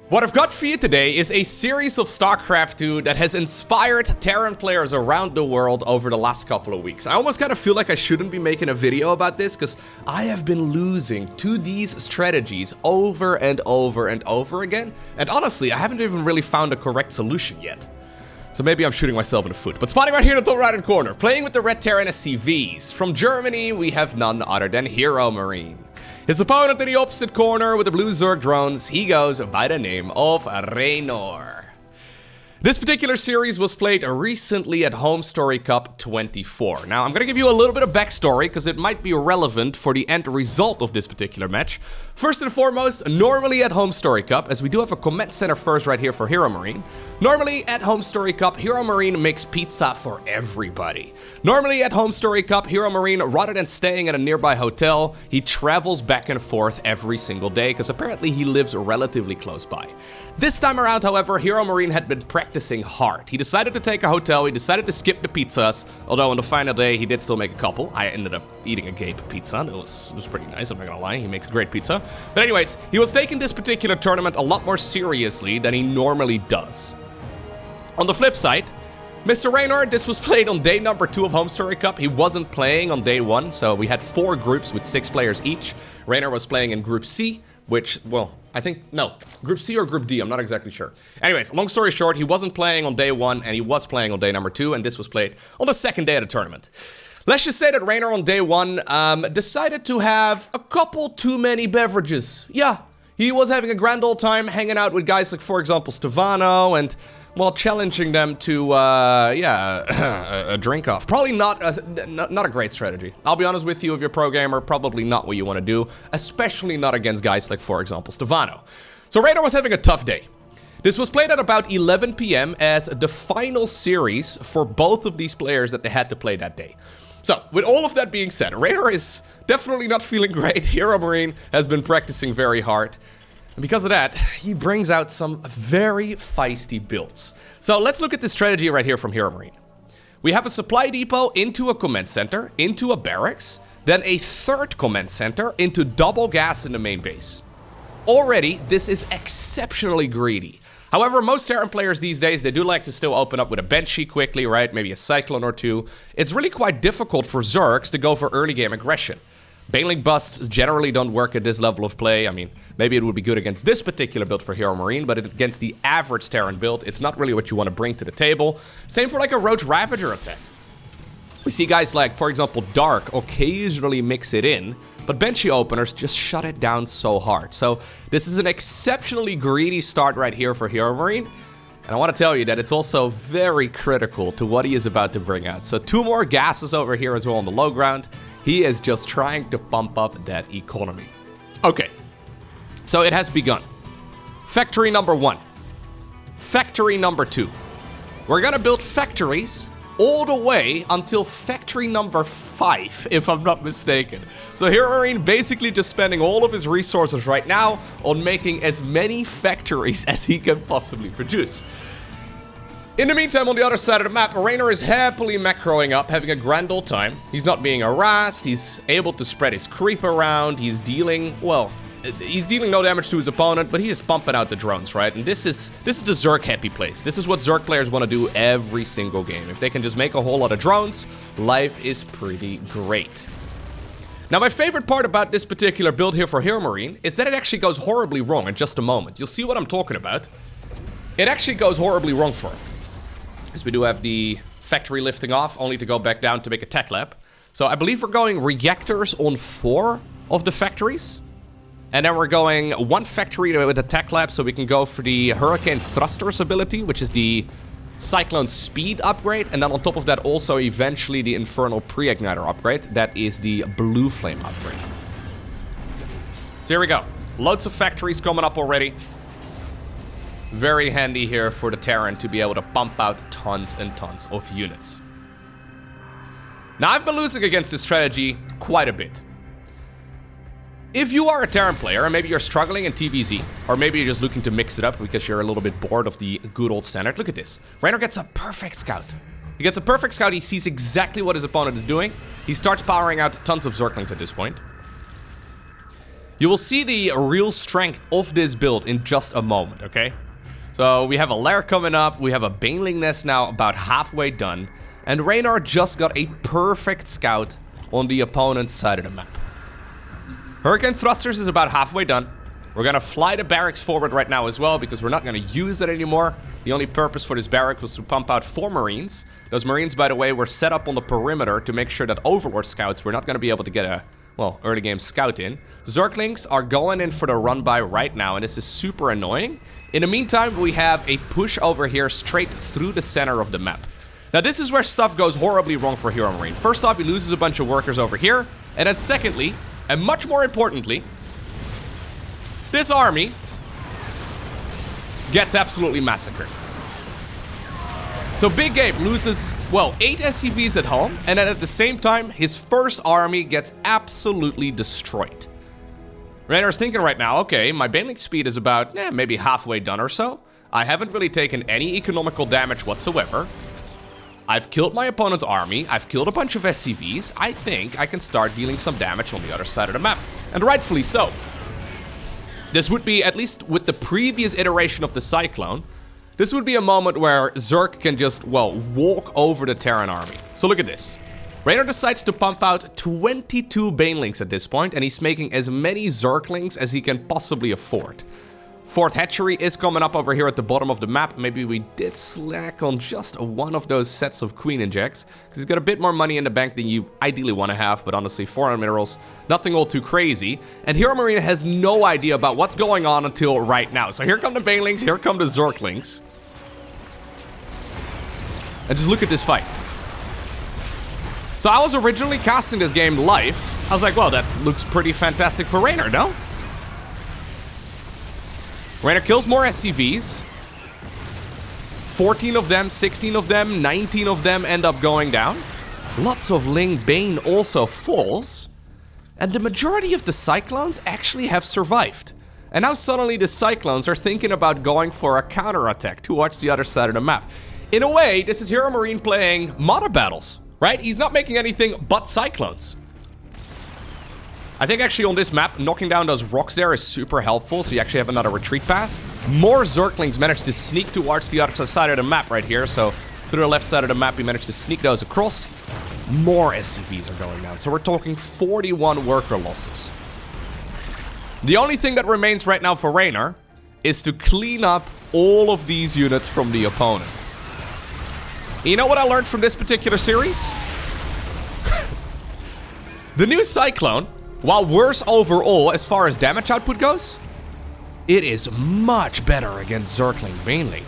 What I've got for you today is a series of StarCraft 2 that has inspired Terran players around the world over the last couple of weeks. I almost kind of feel like I shouldn't be making a video about this because I have been losing to these strategies over and over and over again. And honestly, I haven't even really found a correct solution yet. So maybe I'm shooting myself in the foot. But spotting right here in the top right-hand corner, playing with the red Terran SCVs. From Germany, we have none other than HeroMarine. His opponent in the opposite corner with the blue Zerg drones, he goes by the name of Reynor. This particular series was played recently at HomeStory Cup 24. Now, I'm going to give you a little bit of backstory because it might be relevant for the end result of this particular match. First and foremost, normally at HomeStory Cup, as we do have a comment center first right here for HeroMarine, normally at HomeStory Cup, HeroMarine makes pizza for everybody. Normally at HomeStory Cup, HeroMarine, rather than staying at a nearby hotel, he travels back and forth every single day because apparently he lives relatively close by. This time around, however, HeroMarine had been practicing hard. He decided to take a hotel, he decided to skip the pizzas, although on the final day he did still make a couple. I ended up eating a Gape pizza, it was pretty nice, I'm not gonna lie, he makes great pizza. But anyways, he was taking this particular tournament a lot more seriously than he normally does. On the flip side, Mr. Reynor, this was played on day number 2 of HomeStory Cup. He wasn't playing on day 1, so we had 4 groups with 6 players each. Reynor was playing in Group C, which, well, I think, no, Group C or Group D, I'm not exactly sure. Anyways, long story short, he wasn't playing on day 1, and he was playing on day number 2, and this was played on the second day of the tournament. Let's just say that Reynor on day 1 decided to have a couple too many beverages. Yeah, he was having a grand old time hanging out with guys like, for example, Stefano, and, well, challenging them to, a drink off. Probably not a great strategy. I'll be honest with you, if you're a pro gamer, probably not what you want to do, especially not against guys like, for example, Stefano. So Reynor was having a tough day. This was played at about 11 PM as the final series for both of these players that they had to play that day. So, with all of that being said, Reynor is definitely not feeling great. HeroMarine has been practicing very hard. And because of that, he brings out some very feisty builds. So let's look at this strategy right here from HeroMarine. We have a supply depot into a command center, into a barracks, then a third command center into double gas in the main base. Already, this is exceptionally greedy. However, most Terran players these days, they do like to still open up with a Banshee quickly, right? Maybe a Cyclone or 2. It's really quite difficult for Zergs to go for early game aggression. Baneling busts generally don't work at this level of play. I mean, maybe it would be good against this particular build for HeroMarine, but against the average Terran build, it's not really what you want to bring to the table. Same for like a Roach Ravager attack. We see guys like, for example, Dark occasionally mix it in, but Banshee openers just shut it down so hard. So this is an exceptionally greedy start right here for HeroMarine. And I want to tell you that it's also very critical to what he is about to bring out. So 2 more gases over here as well on the low ground. He is just trying to pump up that economy. Okay, so it has begun. Factory number 1. Factory number 2. We're gonna build factories all the way until factory number 5, if I'm not mistaken. So HeroMarine basically just spending all of his resources right now on making as many factories as he can possibly produce. In the meantime, on the other side of the map, Reynor is happily macroing up, having a grand old time. He's not being harassed, he's able to spread his creep around, he's dealing, well, he's dealing no damage to his opponent, but he is pumping out the drones, right? And this is the Zerg happy place. This is what Zerg players want to do every single game. If they can just make a whole lot of drones, life is pretty great. Now, my favorite part about this particular build here for HeroMarine is that it actually goes horribly wrong in just a moment. You'll see what I'm talking about. It actually goes horribly wrong for him. As we do have the factory lifting off, only to go back down to make a tech lab. So I believe we're going reactors on 4 of the factories. And then we're going 1 factory with a tech lab, so we can go for the Hurricane Thrusters ability, which is the Cyclone speed upgrade. And then on top of that, also eventually the Infernal Pre-Igniter upgrade. That is the Blue Flame upgrade. So here we go. Loads of factories coming up already. Very handy here for the Terran to be able to pump out tons and tons of units. Now, I've been losing against this strategy quite a bit. If you are a Terran player, and maybe you're struggling in TVZ, or maybe you're just looking to mix it up because you're a little bit bored of the good old standard, look at this. Reynor gets a perfect scout. He gets a perfect scout, he sees exactly what his opponent is doing. He starts powering out tons of Zerglings at this point. You will see the real strength of this build in just a moment, okay? So we have a lair coming up, we have a Baneling nest now about halfway done, and Reynor just got a perfect scout on the opponent's side of the map. Hurricane Thrusters is about halfway done. We're gonna fly the barracks forward right now as well, because we're not gonna use it anymore. The only purpose for this barrack was to pump out 4 Marines. Those Marines, by the way, were set up on the perimeter to make sure that Overlord scouts were not gonna be able to get a, well, early game scout in. Zerglings are going in for the run by right now, and this is super annoying. In the meantime, we have a push over here straight through the center of the map. Now, this is where stuff goes horribly wrong for HeroMarine. First off, he loses a bunch of workers over here. And then secondly, and much more importantly, this army gets absolutely massacred. So Big Gabe loses, well, 8 SCVs at home, and then at the same time, his first army gets absolutely destroyed. Reynor's thinking right now, okay, my Baneling speed is about, maybe halfway done or so. I haven't really taken any economical damage whatsoever. I've killed my opponent's army, I've killed a bunch of SCVs. I think I can start dealing some damage on the other side of the map. And rightfully so. This would be, at least with the previous iteration of the Cyclone, this would be a moment where Zerg can just, well, walk over the Terran army. So look at this. Reynor decides to pump out 22 Banelings at this point, and he's making as many Zerglings as he can possibly afford. 4th hatchery is coming up over here at the bottom of the map. Maybe we did slack on just one of those sets of Queen Injects, because he's got a bit more money in the bank than you ideally want to have, but honestly, 400 minerals, nothing all too crazy. And HeroMarine has no idea about what's going on until right now. So here come the Banelings, here come the Zerglings. And just look at this fight. So I was originally casting this game live. I was like, well, that looks pretty fantastic for Reynor, no? Reynor kills more SCVs. 14 of them, 16 of them, 19 of them end up going down. Lots of Ling Bane also falls. And the majority of the Cyclones actually have survived. And now suddenly the Cyclones are thinking about going for a counterattack towards the other side of the map. In a way, this is HeroMarine playing Modder Battles, right? He's not making anything but Cyclones. I think actually on this map, knocking down those rocks there is super helpful, so you actually have another retreat path. More Zerglings managed to sneak towards the other side of the map right here, so through the left side of the map, we managed to sneak those across. More SCVs are going down, so we're talking 41 worker losses. The only thing that remains right now for Reynor is to clean up all of these units from the opponent. You know what I learned from this particular series? The new Cyclone, while worse overall as far as damage output goes, it is much better against Zergling Baneling.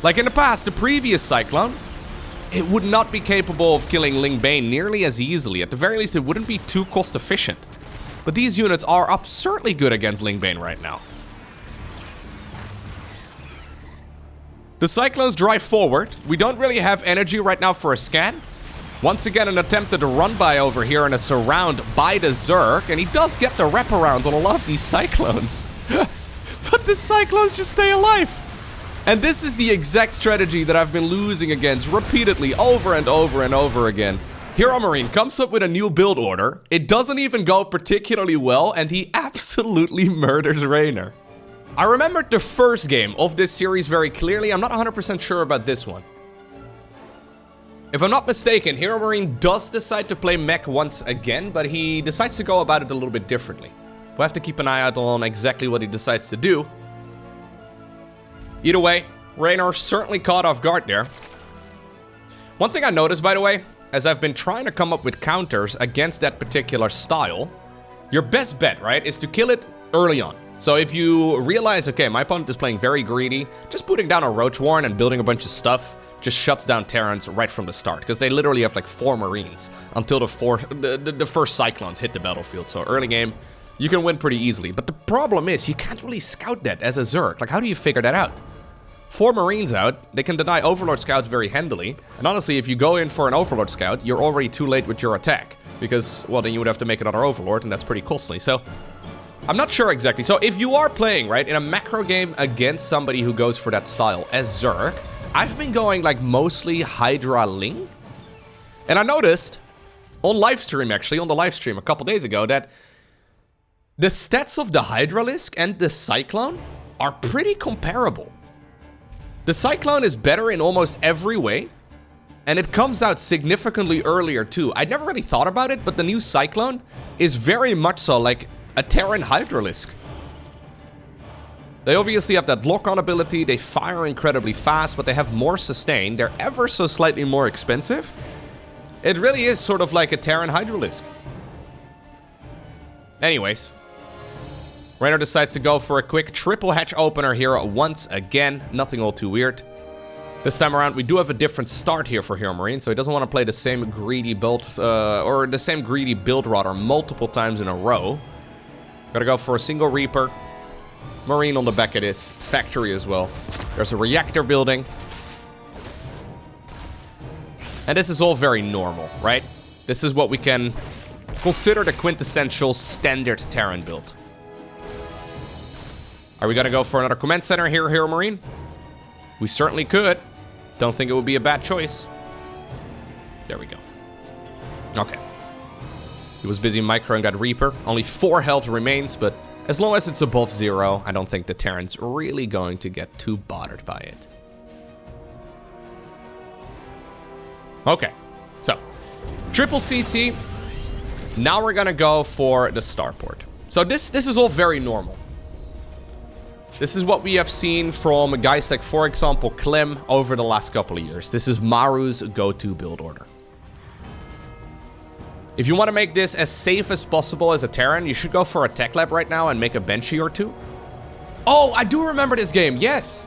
Like in the past, the previous Cyclone, it would not be capable of killing Ling Bane nearly as easily. At the very least, it wouldn't be too cost efficient. But these units are absurdly good against Ling Bane right now. The Cyclones drive forward. We don't really have energy right now for a scan. Once again, an attempted run-by over here and a surround by the Zerg. And he does get the wraparound on a lot of these Cyclones. But the Cyclones just stay alive. And this is the exact strategy that I've been losing against repeatedly over and over and over again. HeroMarine comes up with a new build order. It doesn't even go particularly well, and he absolutely murders Reynor. I remembered the first game of this series very clearly. I'm not 100% sure about this one. If I'm not mistaken, HeroMarine does decide to play Mech once again, but he decides to go about it a little bit differently. We'll have to keep an eye out on exactly what he decides to do. Either way, Reynor certainly caught off guard there. One thing I noticed, by the way, as I've been trying to come up with counters against that particular style, your best bet, right, is to kill it early on. So if you realize, okay, my opponent is playing very greedy, just putting down a Roach Warren and building a bunch of stuff just shuts down Terrans right from the start, because they literally have like 4 Marines until the first Cyclones hit the battlefield. So early game, you can win pretty easily. But the problem is, you can't really scout that as a Zerg. Like, how do you figure that out? 4 Marines out, they can deny Overlord scouts very handily. And honestly, if you go in for an Overlord scout, you're already too late with your attack. Because, well, then you would have to make another Overlord, and that's pretty costly. So I'm not sure exactly. So if you are playing, right, in a macro game against somebody who goes for that style as Zerg, I've been going like mostly Hydra Ling. And I noticed on live stream, actually, on the live stream a couple days ago, that The stats of the Hydralisk and the Cyclone are pretty comparable. The Cyclone is better in almost every way, and it comes out significantly earlier too. I'd never really thought about it, but the new Cyclone is very much so like a Terran Hydralisk. They obviously have that lock-on ability, they fire incredibly fast, but they have more sustain. They're ever so slightly more expensive. It really is sort of like a Terran Hydralisk. Anyways, Reynor decides to go for a quick triple hatch opener here once again. Nothing all too weird. This time around, we do have a different start here for HeroMarine, so he doesn't want to play the same greedy build, or the same greedy build radar multiple times in a row. Gotta go for a single Reaper. Marine on the back of this. Factory as well. There's a reactor building. And this is all very normal, right? This is what we can consider the quintessential standard Terran build. Are we gonna go for another command center here, HeroMarine? We certainly could. Don't think it would be a bad choice. There we go. Okay. He was busy microing that Reaper. Only 4 health remains, but as long as it's above 0, I don't think the Terran's really going to get too bothered by it. Okay, so triple CC. Now we're gonna go for the starport. So this is all very normal. This is what we have seen from guys like, for example, Clem over the last couple of years. This is Maru's go-to build order. If you want to make this as safe as possible as a Terran, you should go for a tech lab right now and make a benchy or 2. Oh, I do remember this game, yes.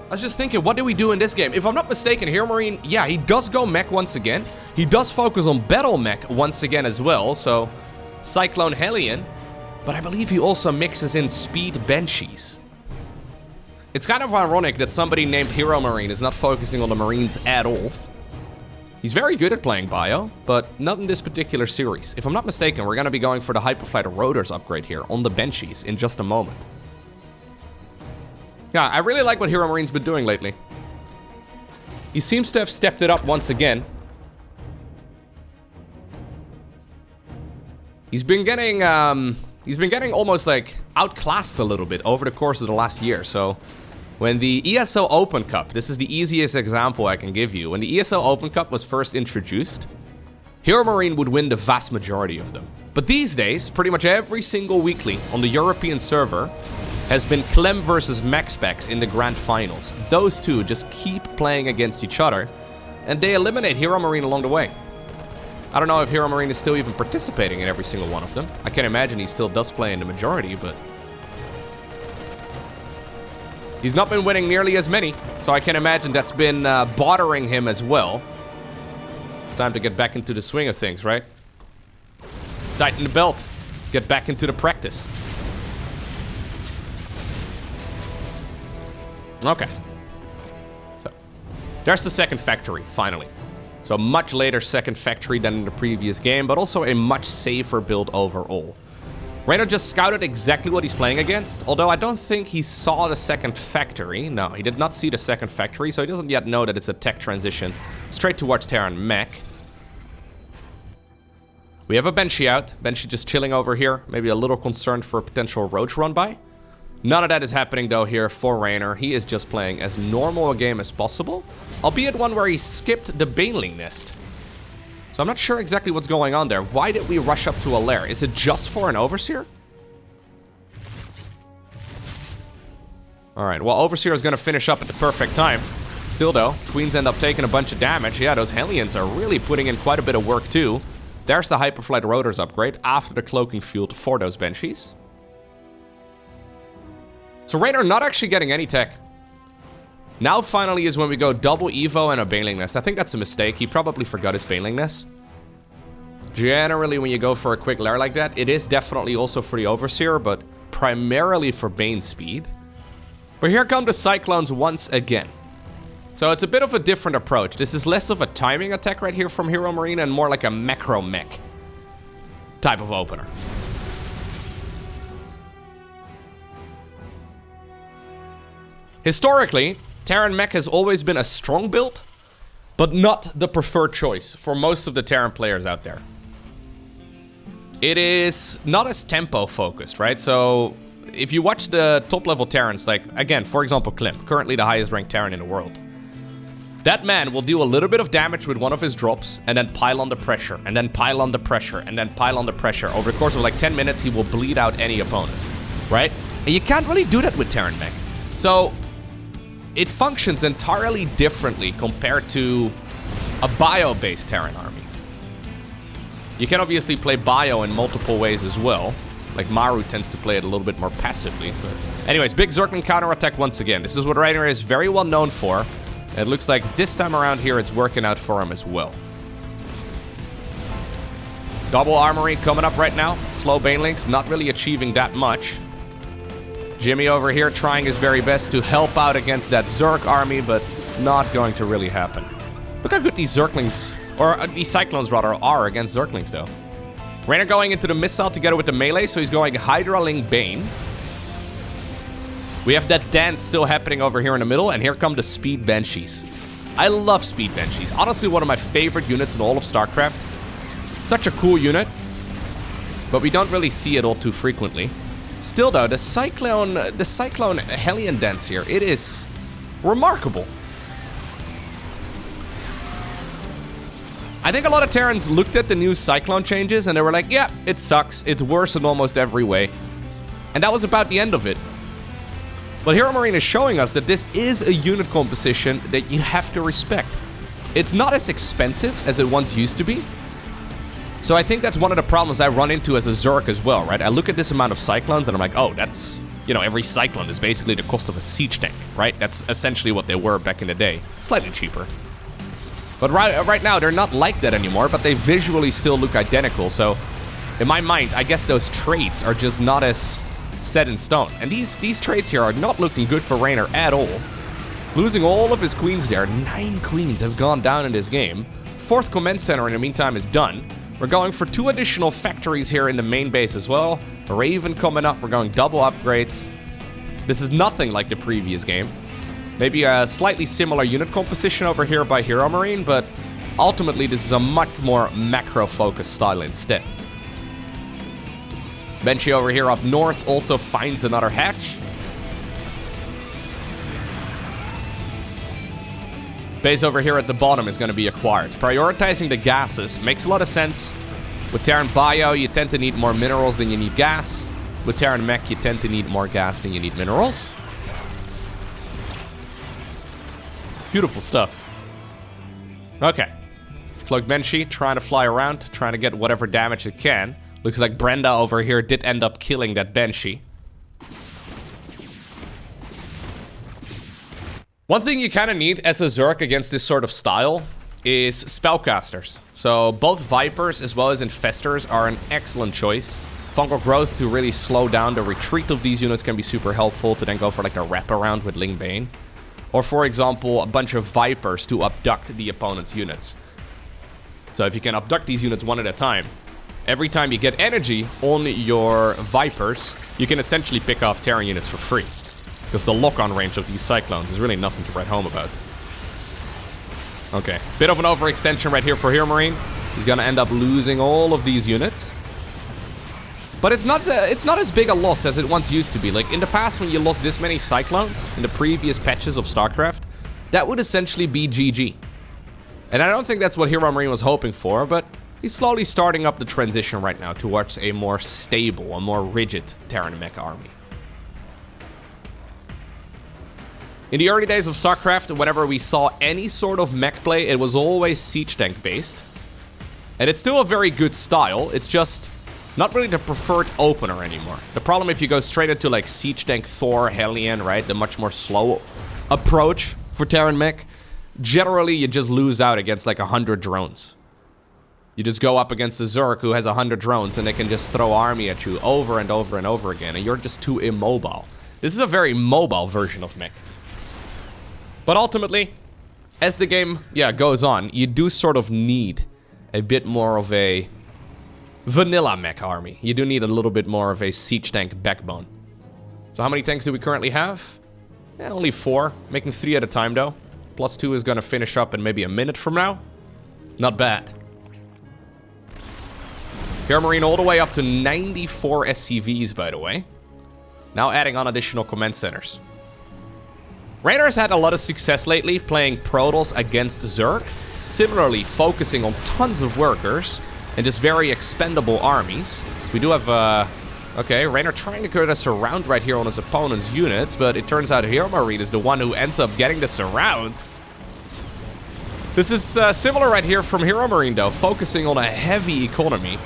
I was just thinking, what did we do in this game? If I'm not mistaken, HeroMarine, yeah, he does go mech once again. He does focus on battle mech once again as well, so Cyclone Hellion. But I believe he also mixes in speed benchies. It's kind of ironic that somebody named HeroMarine is not focusing on the Marines at all. He's very good at playing bio, but not in this particular series. If I'm not mistaken, we're going to be going for the Hyperflight Rotors upgrade here on the benchies in just a moment. Yeah, I really like what HeroMarine's been doing lately. He seems to have stepped it up once again. He's been getting almost like outclassed a little bit over the course of the last year, so when the ESO Open Cup, this is the easiest example I can give you. When the ESO Open Cup was first introduced, HeroMarine would win the vast majority of them. But these days, pretty much every single weekly on the European server has been Clem versus MaxPax in the grand finals. Those two just keep playing against each other, and they eliminate HeroMarine along the way. I don't know if HeroMarine is still even participating in every single one of them. I can imagine he still does play in the majority, but he's not been winning nearly as many, so I can imagine that's been bothering him as well. It's time to get back into the swing of things, right? Tighten the belt. Get back into the practice. Okay. So, there's the second factory, finally. So a much later second factory than in the previous game, but also a much safer build overall. Reynor just scouted exactly what he's playing against, although I don't think he saw the second factory. No, he did not see the second factory, so he doesn't yet know that it's a tech transition straight towards Terran Mech. We have a Benchy out. Benchy just chilling over here, maybe a little concerned for a potential Roach run by. None of that is happening though here for Reynor. He is just playing as normal a game as possible, albeit one where he skipped the Baneling Nest. So I'm not sure exactly what's going on there. Why did we rush up to a lair? Is it just for an Overseer? Alright, well, Overseer is going to finish up at the perfect time. Still though, Queens end up taking a bunch of damage. Yeah, those Hellions are really putting in quite a bit of work too. There's the Hyperflight Rotors upgrade after the Cloaking Field for those Banshees. So Reynor not actually getting any tech. Now finally is when we go double Evo and a Baneling Nest. I think that's a mistake. He probably forgot his Baneling Nest. Generally, when you go for a quick lair like that, it is definitely also for the Overseer, but primarily for Bane speed. But here come the Cyclones once again. So it's a bit of a different approach. This is less of a timing attack right here from HeroMarine and more like a macro mech type of opener. Historically, Terran Mech has always been a strong build, but not the preferred choice for most of the Terran players out there. it is not as tempo focused, right? So if you watch the top level Terrans, like again, for example, Klim, currently the highest ranked Terran in the world. That man will do a little bit of damage with one of his drops and then pile on the pressure and then pile on the pressure and then pile on the pressure. Over the course of like 10 minutes, he will bleed out any opponent, right? And you can't really do that with Terran Mech. So it functions entirely differently compared to a bio-based Terran army. You can obviously play bio in multiple ways as well. Like Maru tends to play it a little bit more passively. But anyways, big Zergling counterattack once again. This is what Reynor is very well known for. And it looks like this time around here it's working out for him as well. Double armory coming up right now. Slow Banelings, not really achieving that much. Jimmy over here trying his very best to help out against that Zerg army, but not going to really happen. Look how good these Zerglings, or these Cyclones rather, are against Zerglings though. Reynor going into the missile together with the melee, so he's going Hydraling Bane. We have that dance still happening over here in the middle, and here come the Speed Banshees. I love Speed Banshees. Honestly, one of my favorite units in all of StarCraft. Such a cool unit, but we don't really see it all too frequently. Still though, the Cyclone Hellion dance here, it is remarkable. I think a lot of Terrans looked at the new Cyclone changes and they were like, yeah, it sucks. It's worse in almost every way. And that was about the end of it. But HeroMarine is showing us that this is a unit composition that you have to respect. It's not as expensive as it once used to be. So I think that's one of the problems I run into as a Zerg as well, right? I look at this amount of Cyclones and I'm like, oh, that's, you know, every Cyclone is basically the cost of a siege tank, right? That's essentially what they were back in the day. Slightly cheaper. But right now, they're not like that anymore, but they visually still look identical. So in my mind, I guess those traits are just not as set in stone. And these traits here are not looking good for Reynor at all. Losing all of his queens there. 9 queens have gone down in this game. 4th command center in the meantime is done. We're going for 2 additional factories here in the main base as well. A Raven coming up. We're going double upgrades. This is nothing like the previous game. Maybe a slightly similar unit composition over here by HeroMarine, but ultimately this is a much more macro-focused style instead. Banshee over here up north also finds another hatch. Base over here at the bottom is going to be acquired. Prioritizing the gases makes a lot of sense. With Terran Bio, you tend to need more minerals than you need gas. With Terran Mech, you tend to need more gas than you need minerals. Beautiful stuff. Okay. Cloaked Banshee trying to fly around, trying to get whatever damage it can. Looks like Brenda over here did end up killing that Banshee. One thing you kind of need as a Zerg against this sort of style is spellcasters. So both Vipers as well as Infestors are an excellent choice. Fungal Growth to really slow down the retreat of these units can be super helpful to then go for like a wraparound with Ling Bane. Or for example, a bunch of Vipers to abduct the opponent's units. So if you can abduct these units one at a time, every time you get energy on your Vipers, you can essentially pick off Terran units for free. Because the lock-on range of these Cyclones is really nothing to write home about. Okay, bit of an overextension right here for HeroMarine. He's gonna end up losing all of these units. But it's not as big a loss as it once used to be. Like in the past, when you lost this many Cyclones in the previous patches of StarCraft, that would essentially be GG. And I don't think that's what HeroMarine was hoping for, but he's slowly starting up the transition right now towards a more stable, a more rigid Terran Mech army. In the early days of StarCraft, whenever we saw any sort of mech play, it was always siege tank based. And it's still a very good style, it's just not really the preferred opener anymore. The problem if you go straight into like siege tank Thor, Hellion, right, the much more slow approach for Terran Mech, generally you just lose out against like 100 drones. You just go up against a Zerg who has 100 drones and they can just throw army at you over and over and over again, and you're just too immobile. This is a very mobile version of Mech. But ultimately, as the game, goes on, you do sort of need a bit more of a vanilla Mech army. You do need a little bit more of a siege tank backbone. So how many tanks do we currently have? Only 4, making 3 at a time though. +2 is gonna finish up in maybe a minute from now. Not bad. HeroMarine all the way up to 94 SCVs, by the way. Now adding on additional command centers. Reynor's had a lot of success lately playing TROLLS against Zerg, similarly focusing on tons of workers and just very expendable armies. So we do have, okay, Reynor trying to get a surround right here on his opponent's units, but it turns out HeroMarine is the one who ends up getting the surround. This is similar right here from HeroMarine though, focusing on a heavy economy.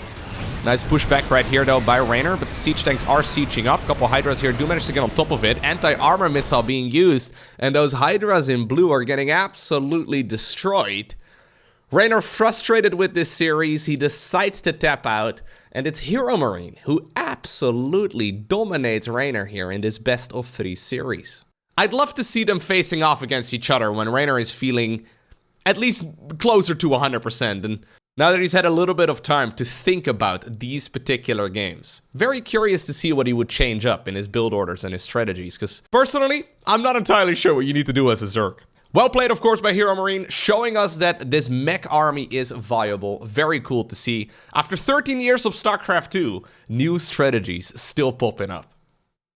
Nice pushback right here though by Reynor, but the siege tanks are sieging up. A couple Hydras here do manage to get on top of it. Anti-armor missile being used, and those Hydras in blue are getting absolutely destroyed. Reynor frustrated with this series, he decides to tap out, and it's HeroMarine who absolutely dominates Reynor here in this best of 3 series. I'd love to see them facing off against each other when Reynor is feeling at least closer to 100%, and now that he's had a little bit of time to think about these particular games. Very curious to see what he would change up in his build orders and his strategies, because personally, I'm not entirely sure what you need to do as a Zerg. Well played, of course, by HeroMarine, showing us that this mech army is viable. Very cool to see. After 13 years of StarCraft 2, new strategies still popping up.